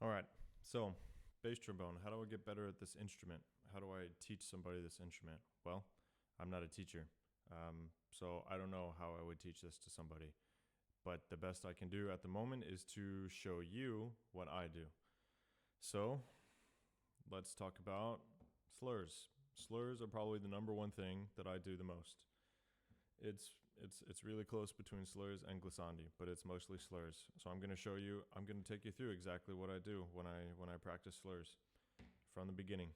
All right, so bass trombone. How do I get better at this instrument? How do I teach somebody this instrument? Well, I'm not a teacher, so I don't know how I would teach this to somebody. But the best I can do at the moment is to show you what I do. So let's talk about slurs. Slurs are probably the number one thing that I do the most. It's really close between slurs and glissandi, but it's mostly slurs. So I'm going to show you. I'm going to take you through exactly what I do when I practice slurs from the beginning.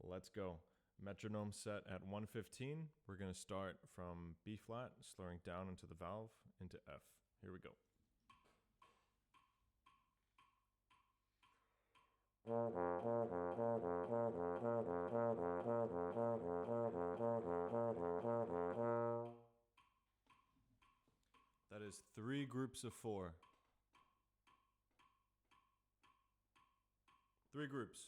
Let's go. Metronome set at 115. We're going to start from B flat, slurring down into the valve into F. Here we go. That is 3 groups of 4. 3 groups.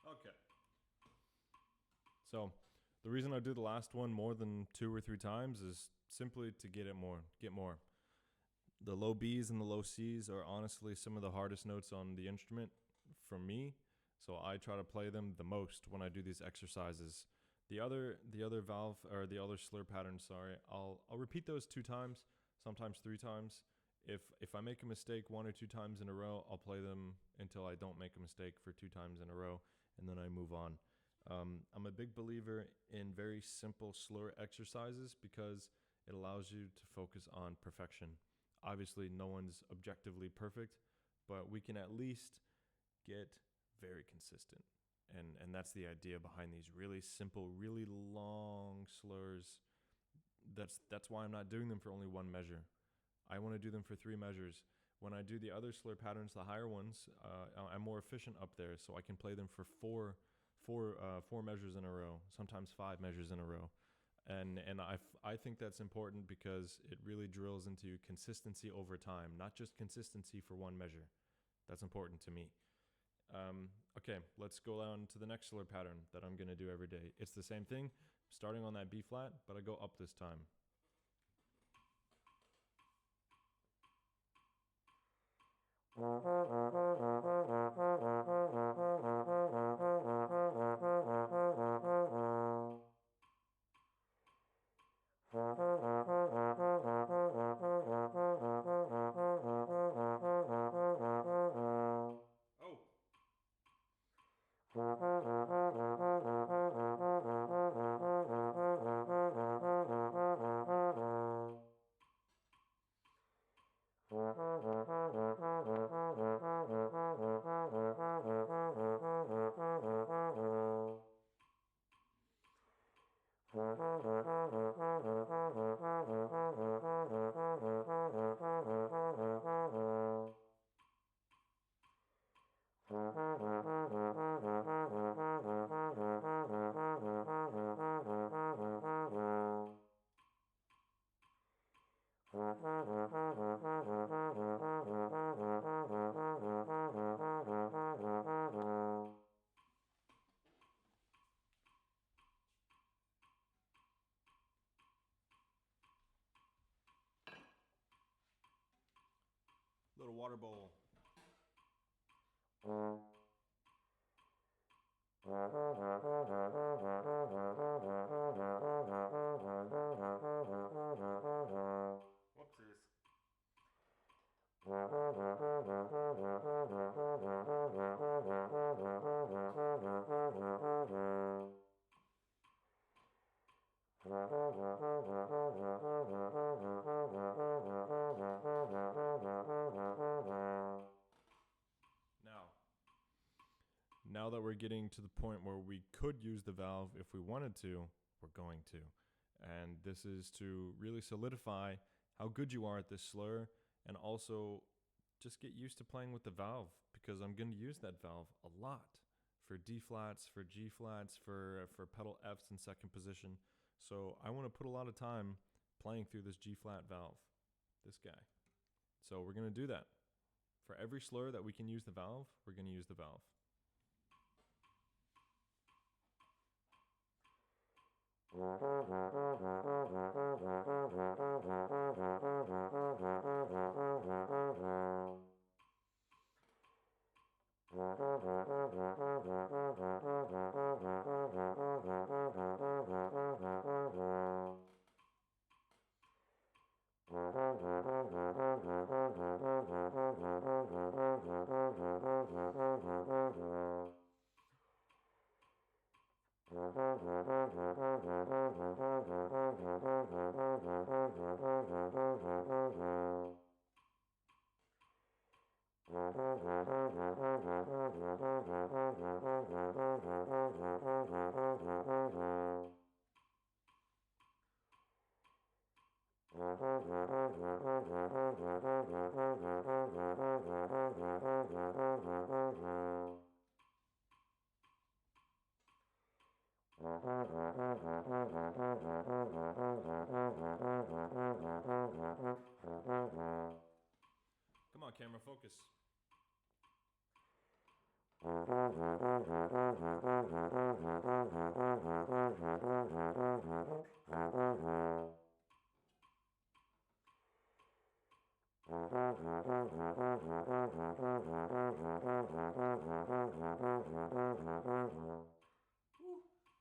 Okay. So the reason I do the last one more than 2 or 3 times is simply to get more. The low B's and the low C's are honestly some of the hardest notes on the instrument for me. So I try to play them the most when I do these exercises. The other valve or the other slur pattern, I'll repeat those 2 times, sometimes 3 times. If I make a mistake 1 or 2 times in a row, I'll play them until I don't make a mistake for 2 times in a row, and then I move on. I'm a big believer in very simple slur exercises because it allows you to focus on perfection. Obviously, no one's objectively perfect, but we can at least get very consistent. And that's the idea behind these really simple, really long slurs. That's why I'm not doing them for only 1 measure. I want to do them for 3 measures. When I do the other slur patterns, the higher ones, I'm more efficient up there, so I can play them for four measures in a row, sometimes 5 measures in a row. And I think that's important because it really drills into consistency over time, not just consistency for one measure. That's important to me. Okay, let's go on to the next slur pattern that I'm going to do every day. It's the same thing, starting on that B flat, but I go up this time. Little water bowl. Whoopsies. Now that we're getting to the point where we could use the valve if we wanted to, we're going to. And this is to really solidify how good you are at this slur, and also just get used to playing with the valve, because I'm going to use that valve a lot for D flats, for G flats, for pedal Fs in second position. So I want to put a lot of time playing through this G flat valve, this guy. So we're going to do that. For every slur that we can use the valve, we're going to use the valve. Come on, camera, focus.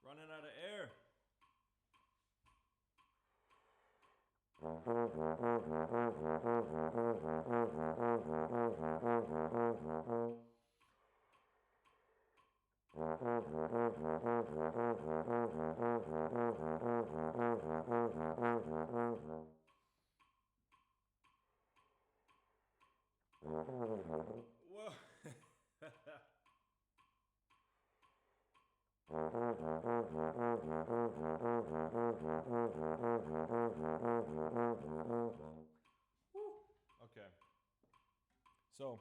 Running out of air. Whoa. Okay. So,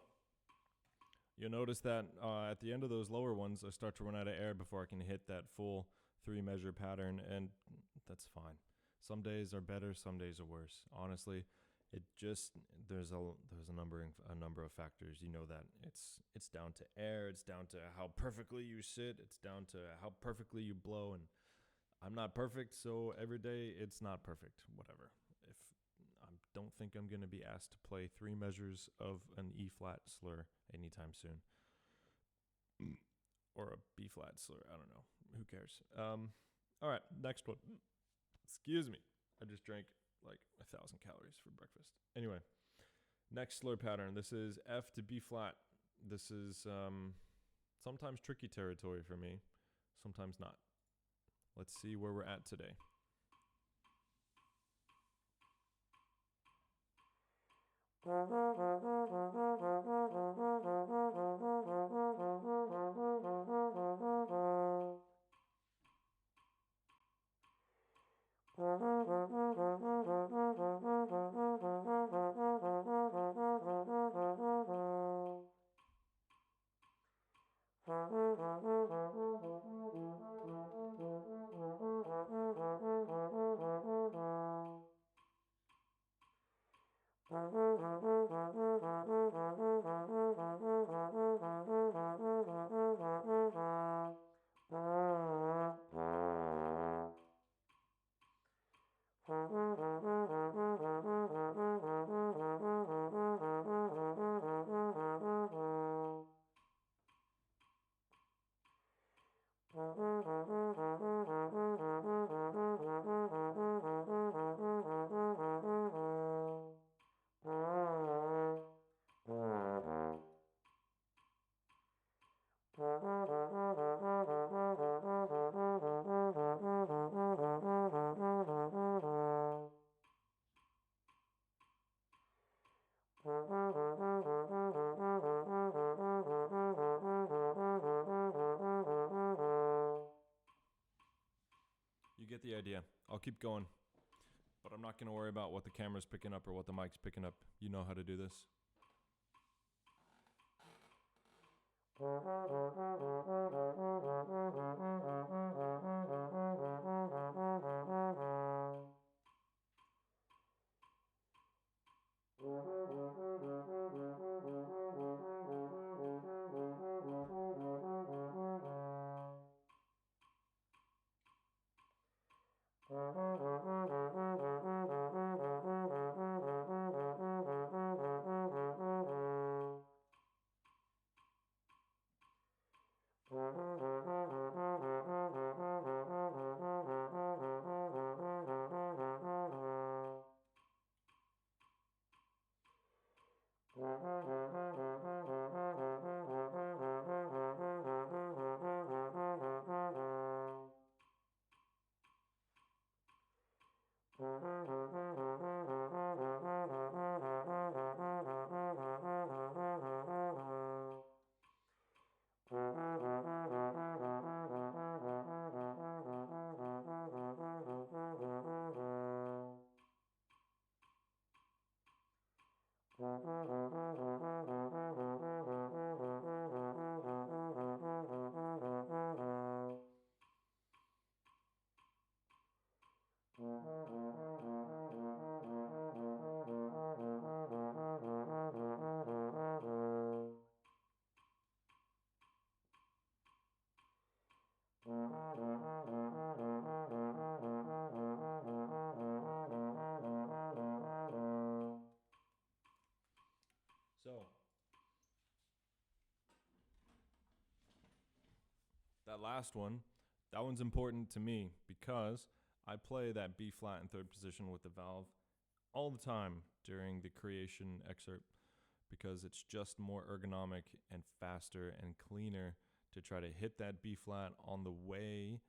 You'll notice that at the end of those lower ones, I start to run out of air before I can hit that full 3-measure pattern, and that's fine. Some days are better, some days are worse. Honestly, it just there's a number of factors. You know that it's down to air, it's down to how perfectly you sit, it's down to how perfectly you blow, and I'm not perfect, so every day it's not perfect. Whatever. If I don't think I'm gonna be asked to play 3 measures of an E flat slur anytime soon, or a B flat slur. I don't know. Who cares? All right, next one. Excuse me. I just drank like 1,000 calories for breakfast. Anyway, next slur pattern. This is F to B flat. This is sometimes tricky territory for me, sometimes not. Let's see where we're at today. You get the idea. I'll keep going, but I'm not going to worry about what the camera's picking up or what the mic's picking up. You know how to do this. So, that last one, that one's important to me because I play that B flat in third position with the valve all the time during the creation excerpt because it's just more ergonomic and faster and cleaner to try to hit that B flat on the way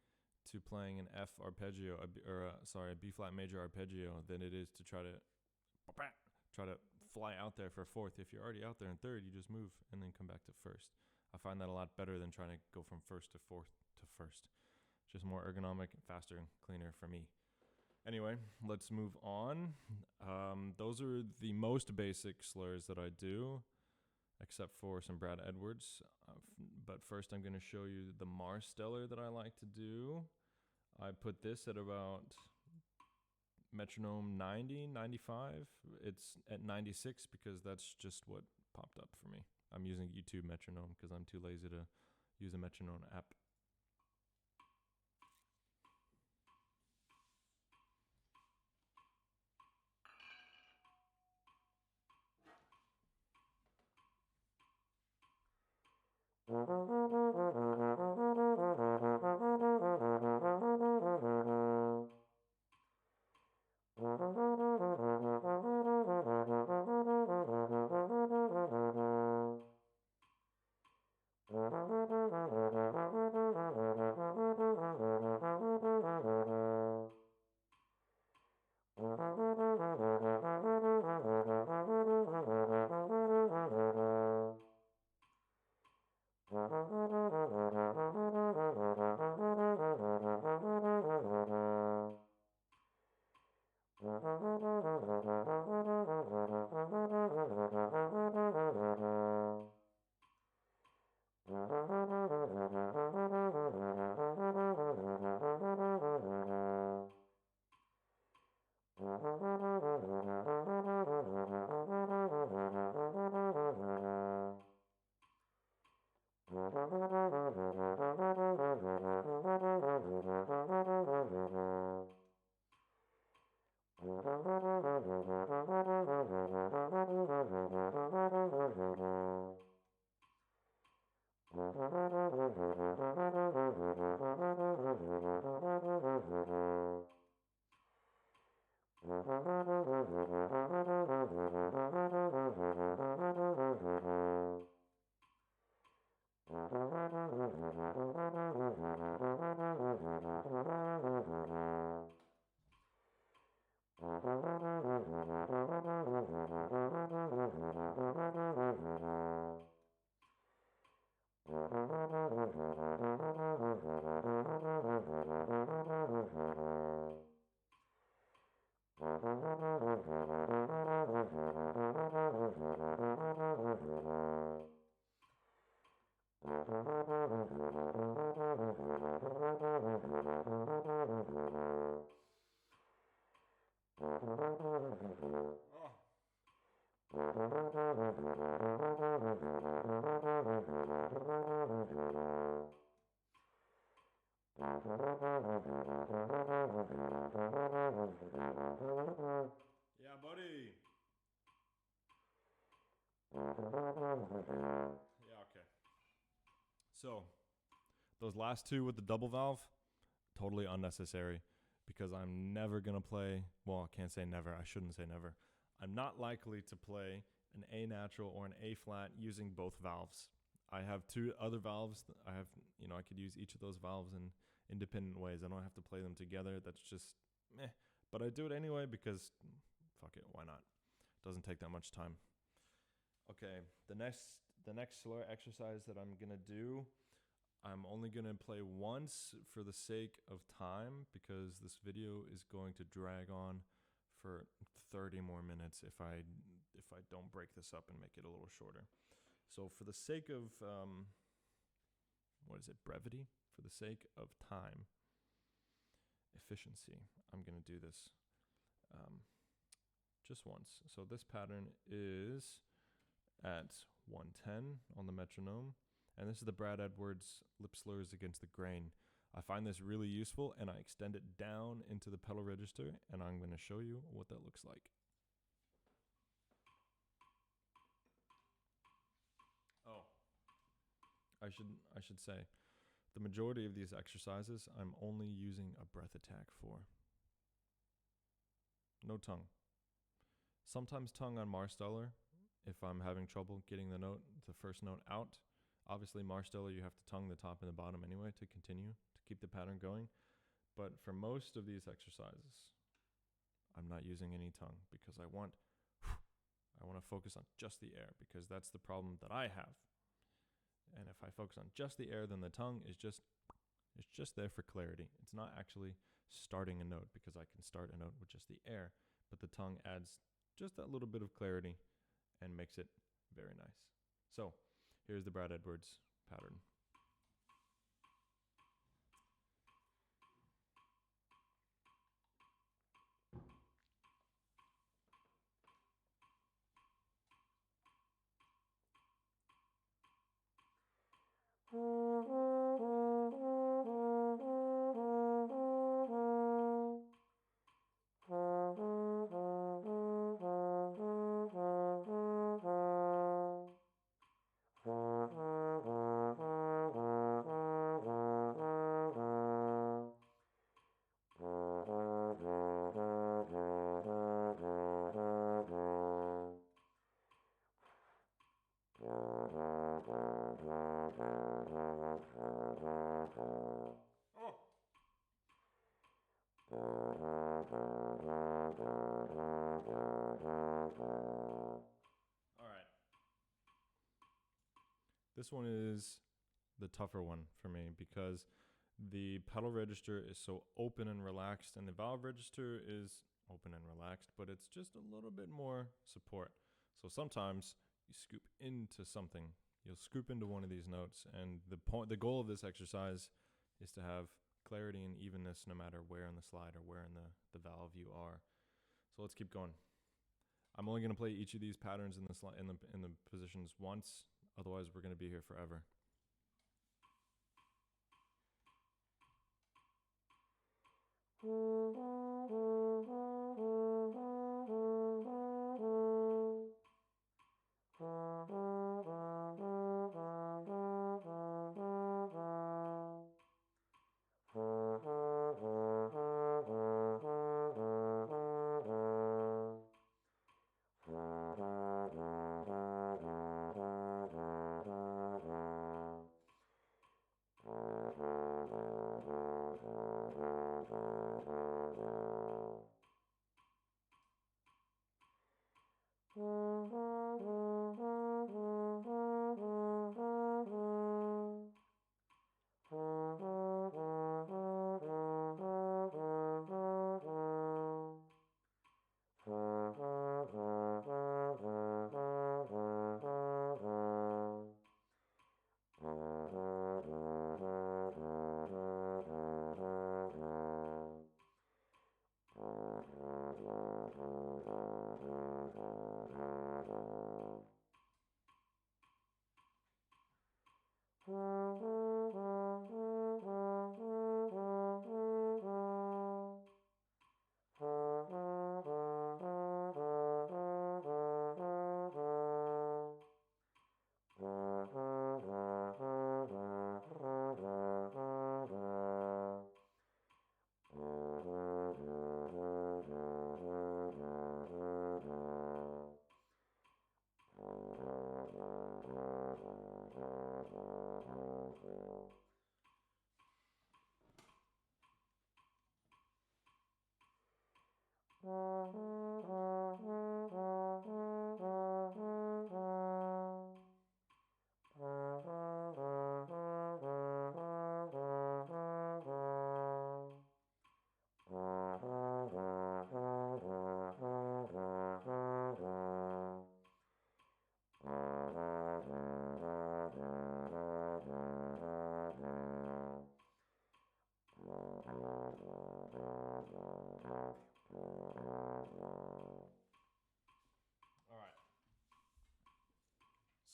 to playing an F arpeggio, a B flat major arpeggio than it is to try to fly out there for a fourth. If you're already out there in third, you just move and then come back to first. I find that a lot better than trying to go from first to fourth to first. Just more ergonomic, faster, and cleaner for me. Anyway, let's move on. Those are the most basic slurs that I do. except for some Brad Edwards. But first I'm going to show you the Marstellar that I like to do. I put this at about metronome 90, 95. It's at 96 because that's just what popped up for me. I'm using YouTube metronome because I'm too lazy to use a metronome app. Yeah, buddy. Yeah, okay. So, those last two with the double valve, totally unnecessary because I'm never going to play, well, I can't say never, I shouldn't say never. I'm not likely to play an A natural or an A flat using both valves. I have two other valves. I could use each of those valves in independent ways. I don't have to play them together. That's just meh. But I do it anyway because fuck it, why not? Doesn't take that much time. Okay, the next slur exercise that I'm gonna do, I'm only gonna play once for the sake of time because this video is going to drag on for 30 more minutes if I don't break this up and make it a little shorter. So for the sake of brevity, for the sake of time, efficiency, I'm gonna do this just once. So this pattern is at 110 on the metronome, and this is the Brad Edwards lip slurs against the grain. I find this really useful, and I extend it down into the pedal register, and I'm going to show you what that looks like. Oh, I should say, the majority of these exercises I'm only using a breath attack for. No tongue. Sometimes tongue on Marstellar if I'm having trouble getting the first note out. Obviously, Marstellar, you have to tongue the top and the bottom anyway to continue, to keep the pattern going. But for most of these exercises, I'm not using any tongue because I want to focus on just the air because that's the problem that I have. And if I focus on just the air, then the tongue is just there for clarity. It's not actually starting a note because I can start a note with just the air, but the tongue adds just that little bit of clarity and makes it very nice. So here's the Brad Edwards pattern. This one is the tougher one for me because the pedal register is so open and relaxed, and the valve register is open and relaxed, but it's just a little bit more support. So sometimes you scoop into something. You'll scoop into one of these notes, and the goal of this exercise is to have clarity and evenness no matter where in the slide or where in the valve you are. So let's keep going. I'm only going to play each of these patterns in the positions once. Otherwise, we're going to be here forever.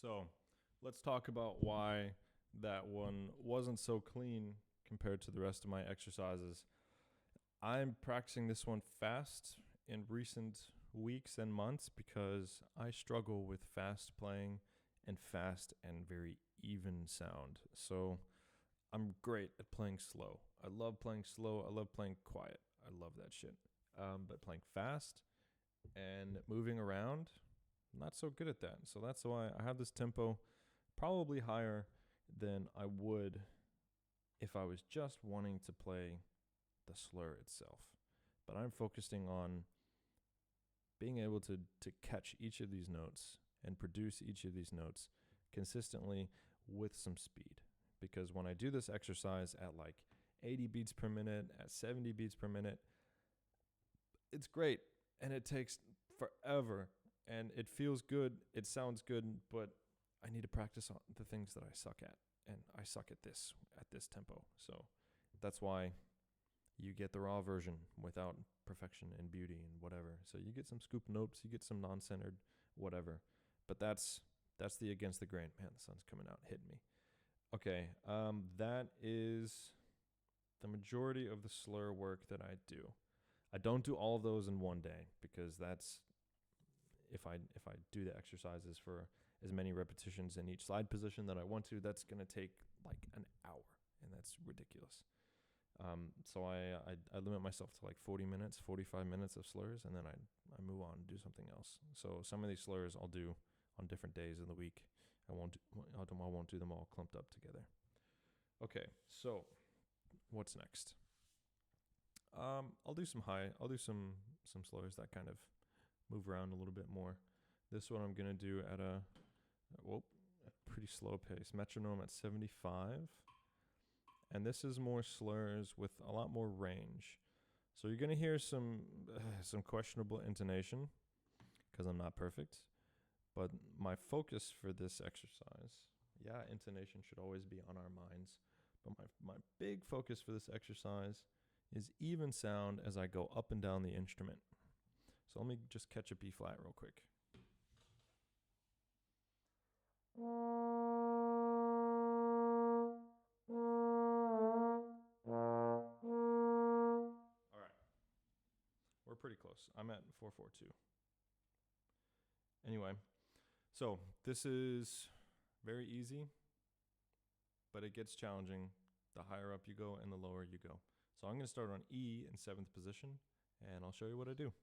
So let's talk about why that one wasn't so clean compared to the rest of my exercises. I'm practicing this one fast in recent weeks and months because I struggle with fast playing and fast and very even sound. So I'm great at playing slow. I love playing slow. I love playing quiet. I love that shit. But playing fast and moving around, not so good at that. So that's why I have this tempo probably higher than I would if I was just wanting to play the slur itself. But I'm focusing on being able to catch each of these notes and produce each of these notes consistently with some speed. Because when I do this exercise at like 80 beats per minute, at 70 beats per minute, it's great and it takes forever and it feels good, it sounds good, but I need to practice on the things that I suck at, and I suck at this tempo. So that's why you get the raw version without perfection and beauty and whatever. So you get some scoop notes, you get some non-centered whatever. But that's the against the grain. Man, the sun's coming out, hitting me. Okay, that is the majority of the slur work that I do. I don't do all of those in one day because that's if I do the exercises for as many repetitions in each slide position that I want to, that's going to take like an hour, and that's ridiculous. So I limit myself to like 40 minutes, 45 minutes of slurs, and then I move on and do something else. So some of these slurs I'll do on different days of the week. I won't do them all clumped up together. Okay, so what's next? I'll do some slurs that kind of move around a little bit more. This one I'm gonna do at a pretty slow pace, metronome at 75. And this is more slurs with a lot more range. So you're going to hear some questionable intonation because I'm not perfect. But my focus for this exercise, intonation should always be on our minds. But my big focus for this exercise is even sound as I go up and down the instrument. So let me just catch a B flat real quick. We're pretty close. I'm at 4/4/2. Anyway, so this is very easy, but it gets challenging the higher up you go and the lower you go. So I'm going to start on E in 7th position, and I'll show you what I do.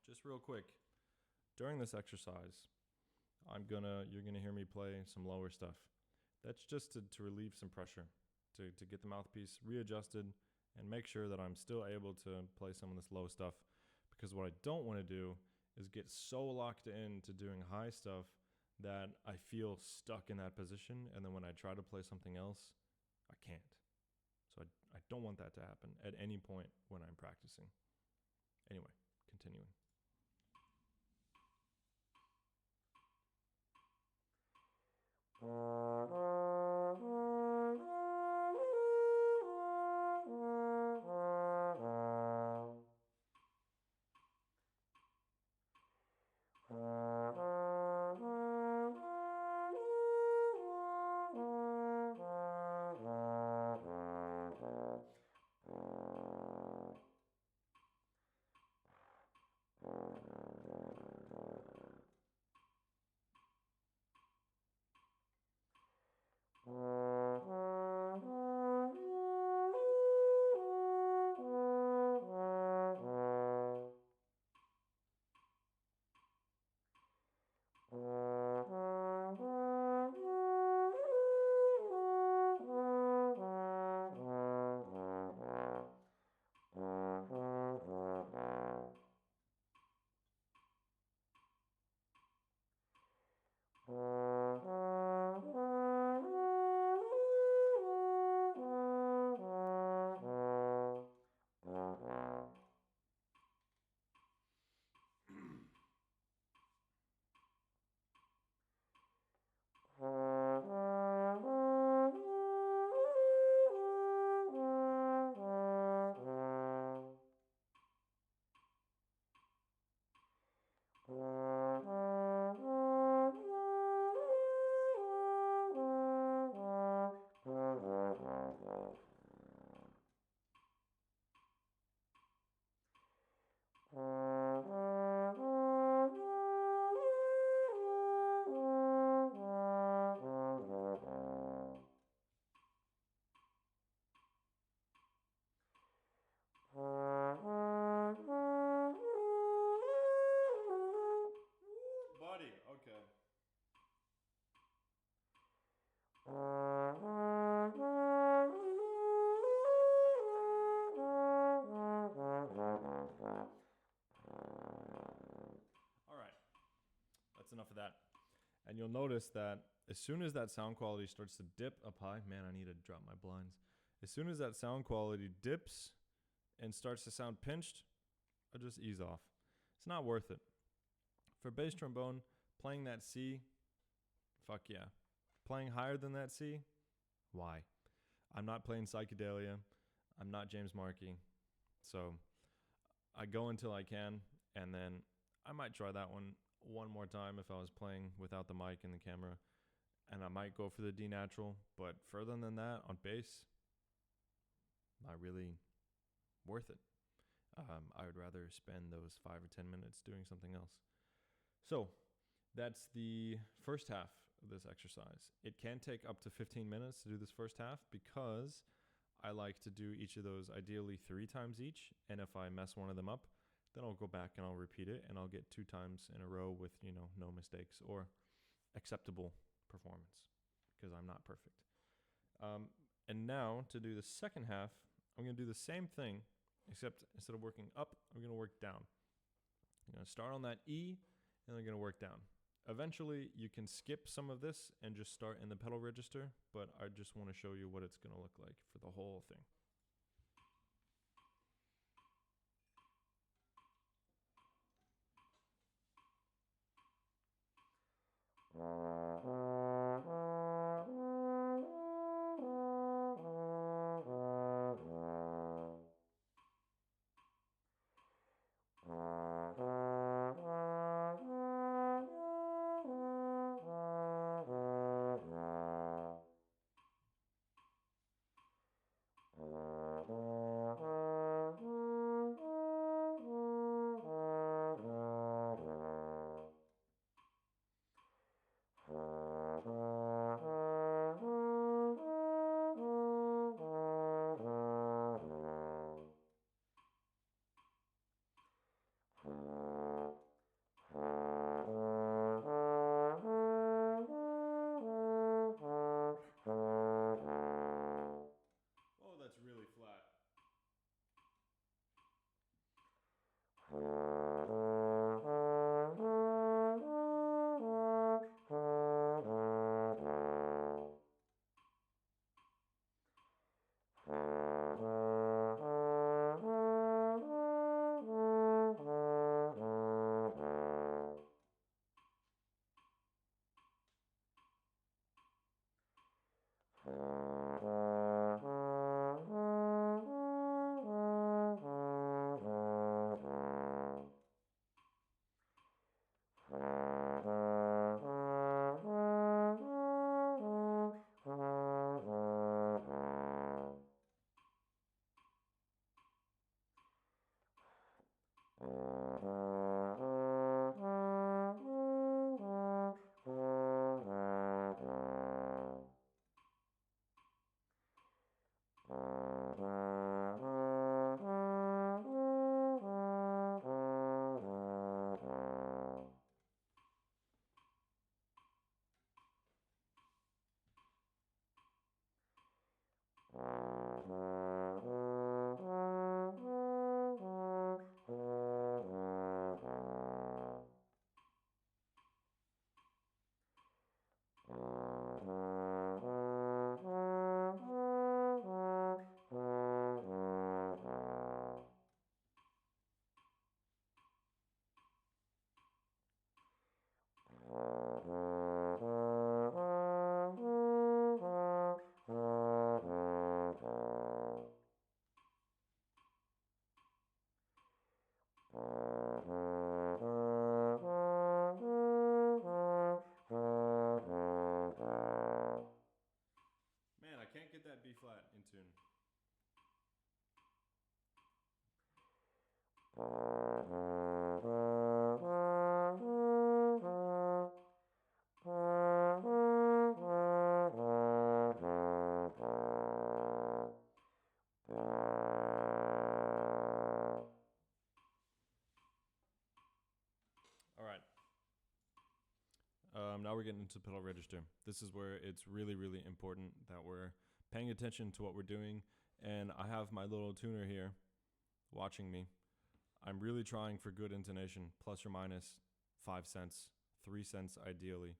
just real quick, during this exercise, you're gonna hear me play some lower stuff. That's just to relieve some pressure, to get the mouthpiece readjusted and make sure that I'm still able to play some of this low stuff. Because what I don't want to do is get so locked into doing high stuff that I feel stuck in that position, and then when I try to play something else, I can't. So I don't want that to happen at any point when I'm practicing. Anyway, continuing. Buddy, okay. All right, that's enough of that. And you'll notice that as soon as that sound quality starts to dip up high, man, I need to drop my blinds. As soon as that sound quality dips and starts to sound pinched, I just ease off. It's not worth it. For bass trombone, playing that C, fuck yeah. Playing higher than that C, why? I'm not playing psychedelia. I'm not James Markey. So I go until I can, and then I might try that one more time if I was playing without the mic and the camera, and I might go for the D natural, but further than that on bass, not really worth it. I would rather spend those 5 or 10 minutes doing something else. So that's the first half of this exercise. It can take up to 15 minutes to do this first half because I like to do each of those ideally 3 times each. And if I mess one of them up, then I'll go back and I'll repeat it, and I'll get 2 times in a row with, no mistakes or acceptable performance, because I'm not perfect. And now to do the second half, I'm going to do the same thing, except instead of working up, I'm going to work down. I'm going to start on that E, and I'm going to work down. Eventually, you can skip some of this and just start in the pedal register, but I just want to show you what it's going to look like for the whole thing. Man, I can't get that B flat in tune. All right. Now we're getting into pedal register. This is where it's really, really important that we're paying attention to what we're doing. And I have my little tuner here watching me. I'm really trying for good intonation, plus or minus 5 cents, 3 cents ideally,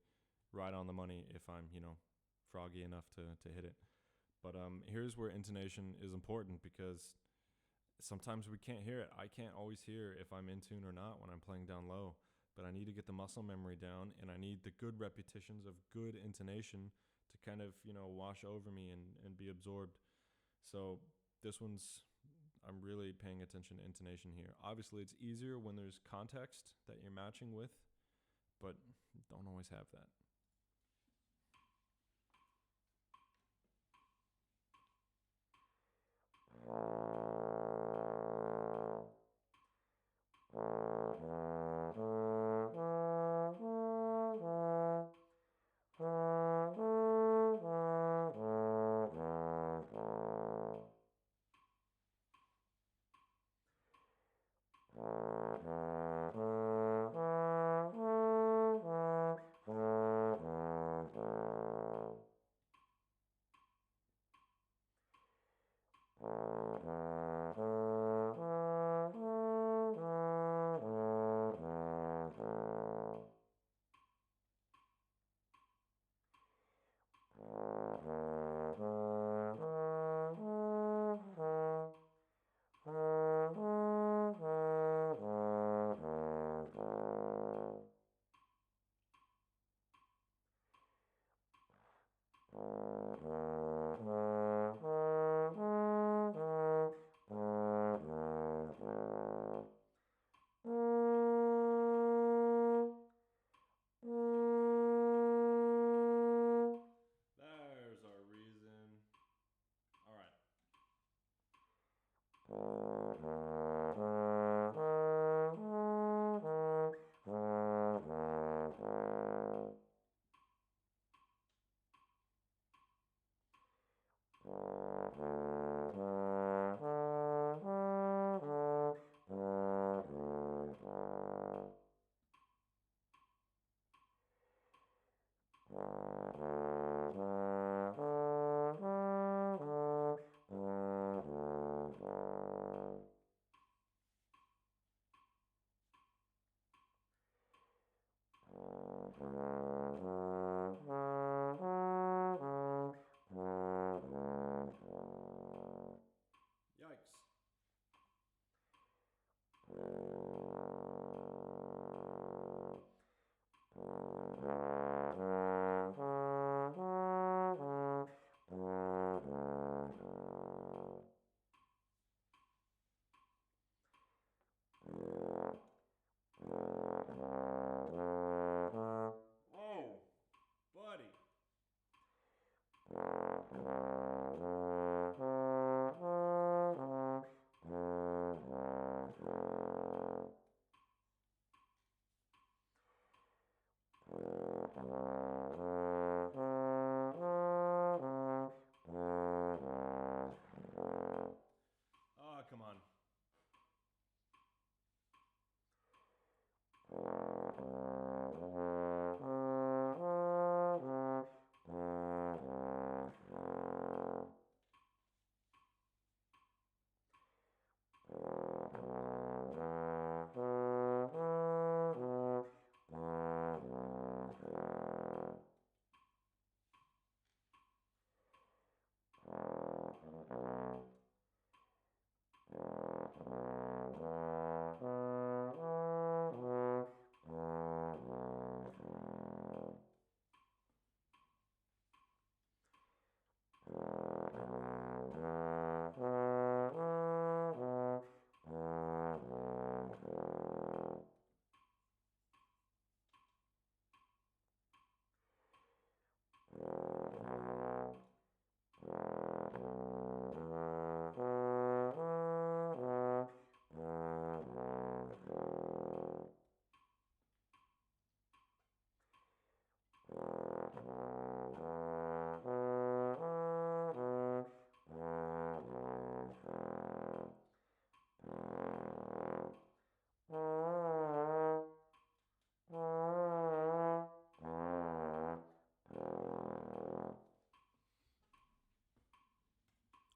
right on the money if I'm, froggy enough to hit it. But here's where intonation is important because sometimes we can't hear it. I can't always hear if I'm in tune or not when I'm playing down low. But I need to get the muscle memory down, and I need the good repetitions of good intonation to kind of, wash over me and be absorbed. So this one's, I'm really paying attention to intonation here. Obviously, it's easier when there's context that you're matching with, but don't always have that.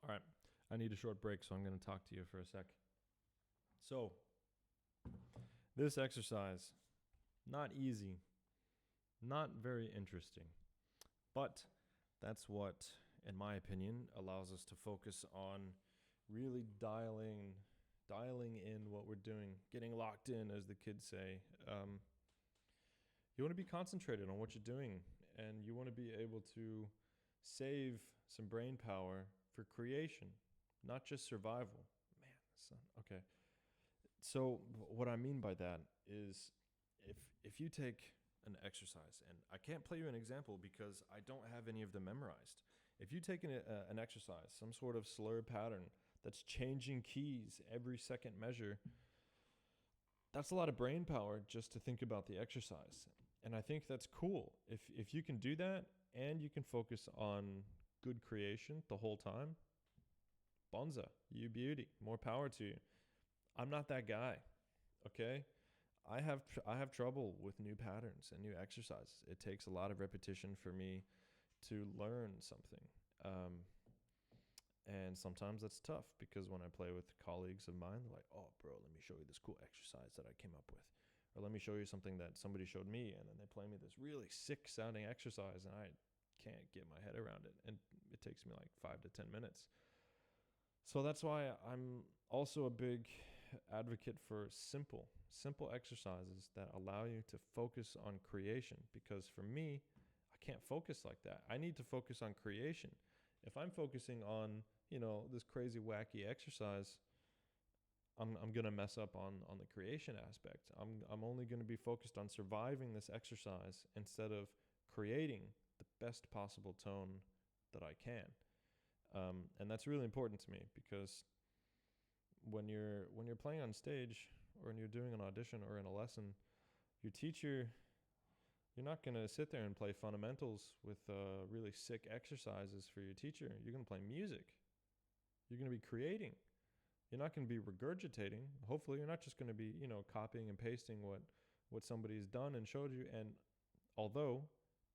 All right. I need a short break, so I'm going to talk to you for a sec. So, this exercise, not easy, not very interesting, but that's what, in my opinion, allows us to focus on really dialing in what we're doing, getting locked in, as the kids say. You want to be concentrated on what you're doing, and you want to be able to save some brain power for creation, not just survival. Man, son. Okay. So what I mean by that is, if you take an exercise, and I can't play you an example because I don't have any of them memorized. If you take an exercise, some sort of slur pattern that's changing keys every second measure, that's a lot of brain power just to think about the exercise. And I think that's cool. If you can do that and you can focus on good creation the whole time, bonza, you beauty, more power to you. I'm not that guy, okay? I have trouble with new patterns and new exercises. It takes a lot of repetition for me to learn something. And sometimes that's tough because when I play with colleagues of mine, they're like, oh, bro, let me show you this cool exercise that I came up with. Or let me show you something that somebody showed me. And then they play me this really sick sounding exercise and I can't get my head around it. And it takes me like 5 to 10 minutes. So that's why I'm also a big advocate for simple exercises that allow you to focus on creation. Because for me, I can't focus like that. I need to focus on creation. If I'm focusing on, this crazy wacky exercise, I'm gonna mess up on the creation aspect. I'm only gonna be focused on surviving this exercise instead of creating the best possible tone that I can. And that's really important to me because when you're playing on stage or when you're doing an audition or in a lesson, your teacher, you're not going to sit there and play fundamentals with really sick exercises for your teacher. You're going to play music. You're going to be creating. You're not going to be regurgitating. Hopefully, you're not just going to be, copying and pasting what somebody's done and showed you. And although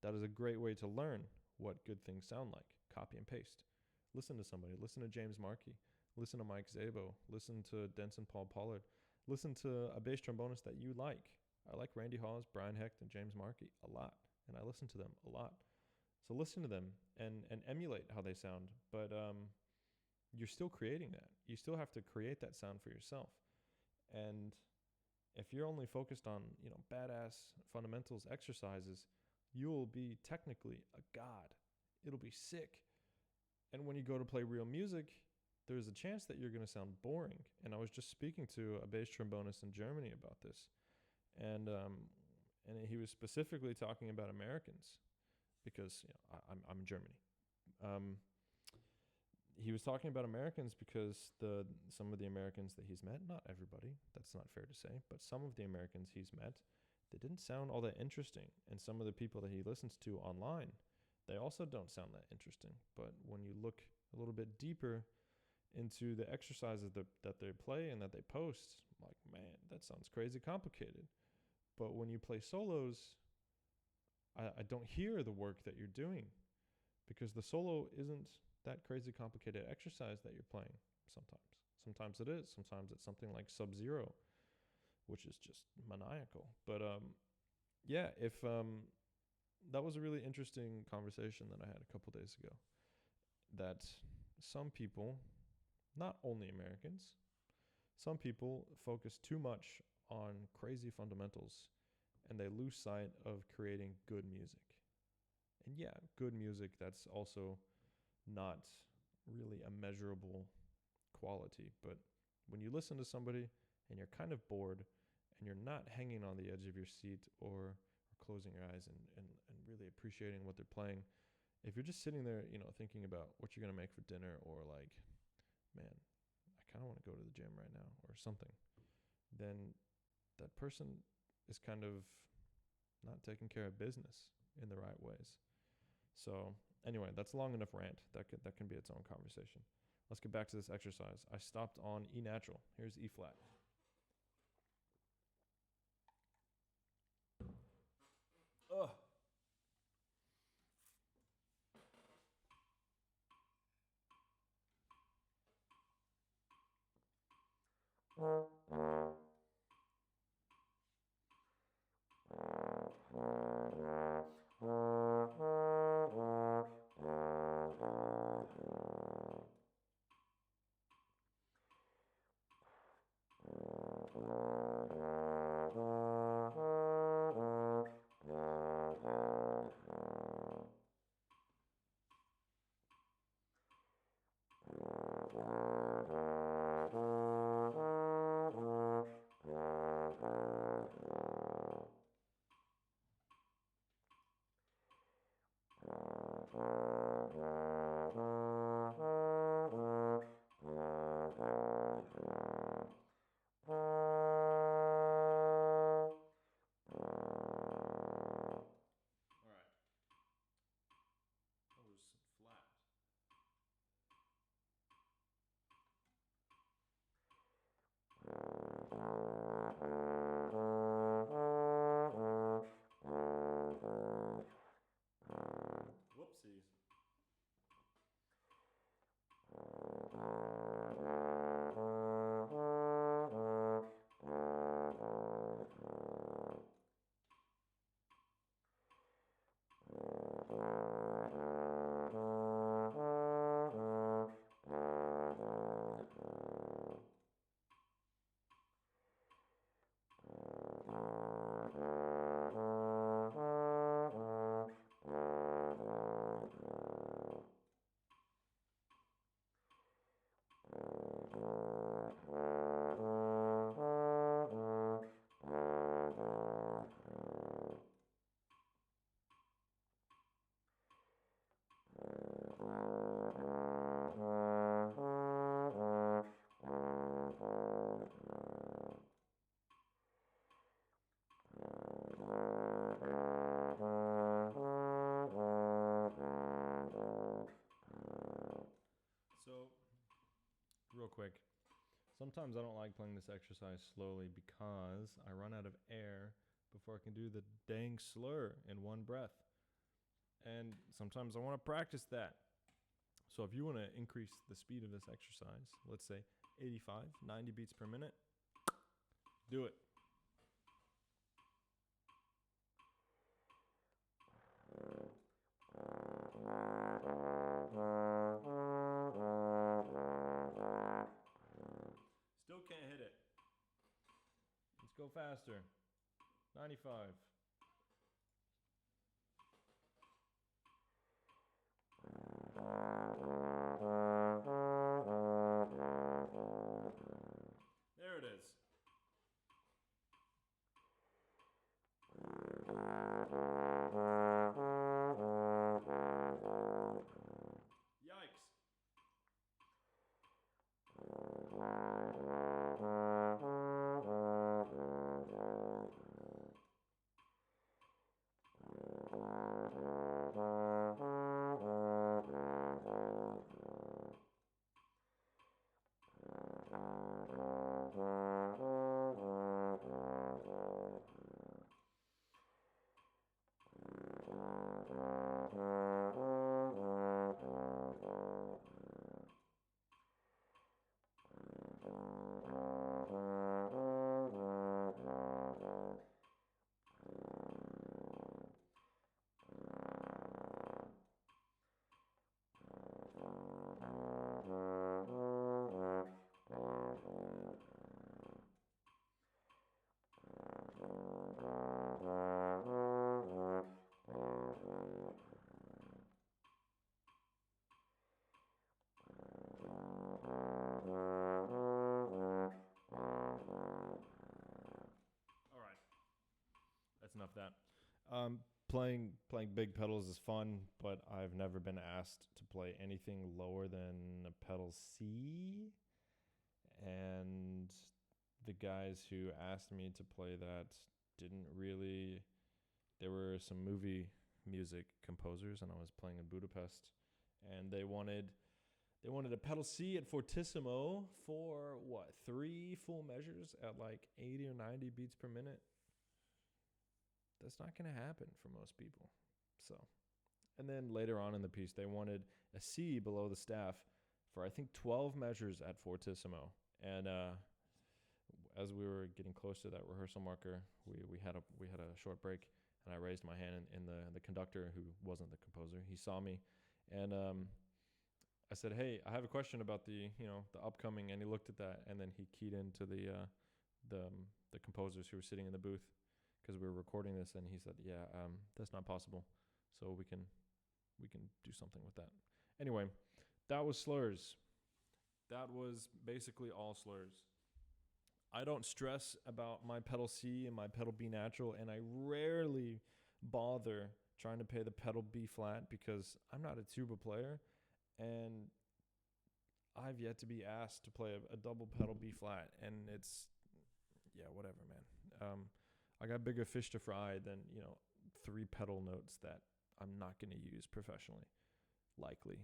that is a great way to learn what good things sound like, copy and paste. Listen to somebody. Listen to James Markey. Listen to Mike Szabo. Listen to Denson Paul Pollard. Listen to a bass trombonist that you like. I like Randy Hawes, Brian Hecht, and James Markey a lot, and I listen to them a lot. So listen to them and emulate how they sound, but you're still creating that. You still have to create that sound for yourself. And if you're only focused on, badass fundamentals exercises, you'll be technically a god. It'll be sick. And when you go to play real music, there's a chance that you're going to sound boring. And I was just speaking to a bass trombonist in Germany about this. And he was specifically talking about Americans because I'm in Germany. He was talking about Americans because some of the Americans that he's met, not everybody, that's not fair to say, but some of the Americans he's met, they didn't sound all that interesting. And some of the people that he listens to online, they also don't sound that interesting. But when you look a little bit deeper into the exercises that they play and that they post, I'm like, man, that sounds crazy complicated. But when you play solos, I don't hear the work that you're doing because the solo isn't that crazy complicated exercise that you're playing sometimes. Sometimes it is. Sometimes it's something like Sub-Zero, which is just maniacal. But if that was a really interesting conversation that I had a couple days ago, that some people, not only Americans, some people focus too much on crazy fundamentals and they lose sight of creating good music. And yeah, good music, that's also not really a measurable quality. But when you listen to somebody and you're kind of bored and you're not hanging on the edge of your seat or closing your eyes and really appreciating what they're playing, if you're just sitting there, thinking about what you're going to make for dinner or like, man, I kind of want to go to the gym right now or something, then that person is kind of not taking care of business in the right ways. So anyway, that's a long enough rant. That can be its own conversation. Let's get back to this exercise. I stopped on E natural. Here's E flat. Ugh. Whoopsies. So, real quick, sometimes I don't like playing this exercise slowly because I run out of air before I can do the dang slur in one breath. And sometimes I want to practice that. So if you want to increase the speed of this exercise, let's say 85, 90 beats per minute, do it. Still can't hit it. Let's go faster. 95. There it is. Yikes. That's enough of that. Playing big pedals is fun, but I've never been asked to play anything lower than a pedal C. And the guys who asked me to play that didn't really. There were some movie music composers, and I was playing in Budapest, and they wanted a pedal C at fortissimo for 3 full measures at like 80 or 90 beats per minute. That's not going to happen for most people. So, and then later on in the piece, they wanted a C below the staff for I think 12 measures at fortissimo, and as we were getting close to that rehearsal marker, we had a short break, and I raised my hand, and the conductor, who wasn't the composer, he saw me, and I said, "Hey, I have a question about the upcoming," and he looked at that, and then he keyed into the composers who were sitting in the booth, because we were recording this, and he said, "Yeah, that's not possible, so we can do something with that." Anyway, that was slurs. That was basically all slurs. I don't stress about my pedal C and my pedal B natural, and I rarely bother trying to play the pedal B flat because I'm not a tuba player, and I've yet to be asked to play a double pedal B flat, and it's, yeah, whatever, man. I got bigger fish to fry than 3 pedal notes that I'm not going to use professionally, likely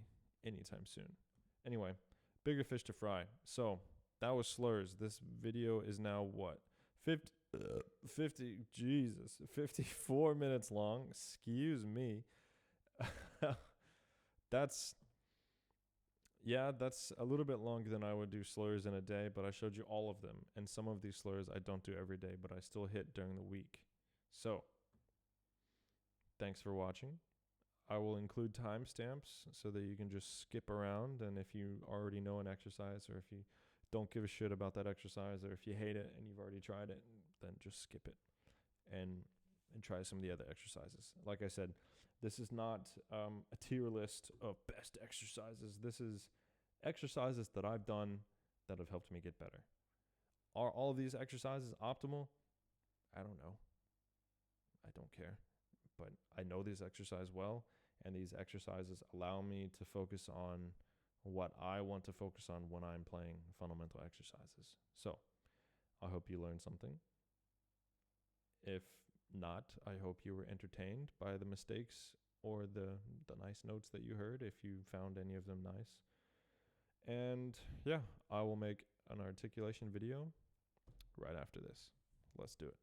anytime soon. Anyway, bigger fish to fry. So that was slurs. This video is now what? 54 minutes long. Excuse me. That's a little bit longer than I would do slurs in a day, but I showed you all of them. And some of these slurs I don't do every day, but I still hit during the week. So thanks for watching. I will include timestamps so that you can just skip around, and if you already know an exercise, or if you don't give a shit about that exercise, or if you hate it and you've already tried it, then just skip it and try some of the other exercises. Like I said, this is not a tier list of best exercises. This is exercises that I've done that have helped me get better. Are all of these exercises optimal? I don't know. I don't care. But I know these exercises well, and these exercises allow me to focus on what I want to focus on when I'm playing fundamental exercises. So I hope you learned something. If not, I hope you were entertained by the mistakes or the nice notes that you heard, if you found any of them nice. And yeah, I will make an articulation video right after this. Let's do it.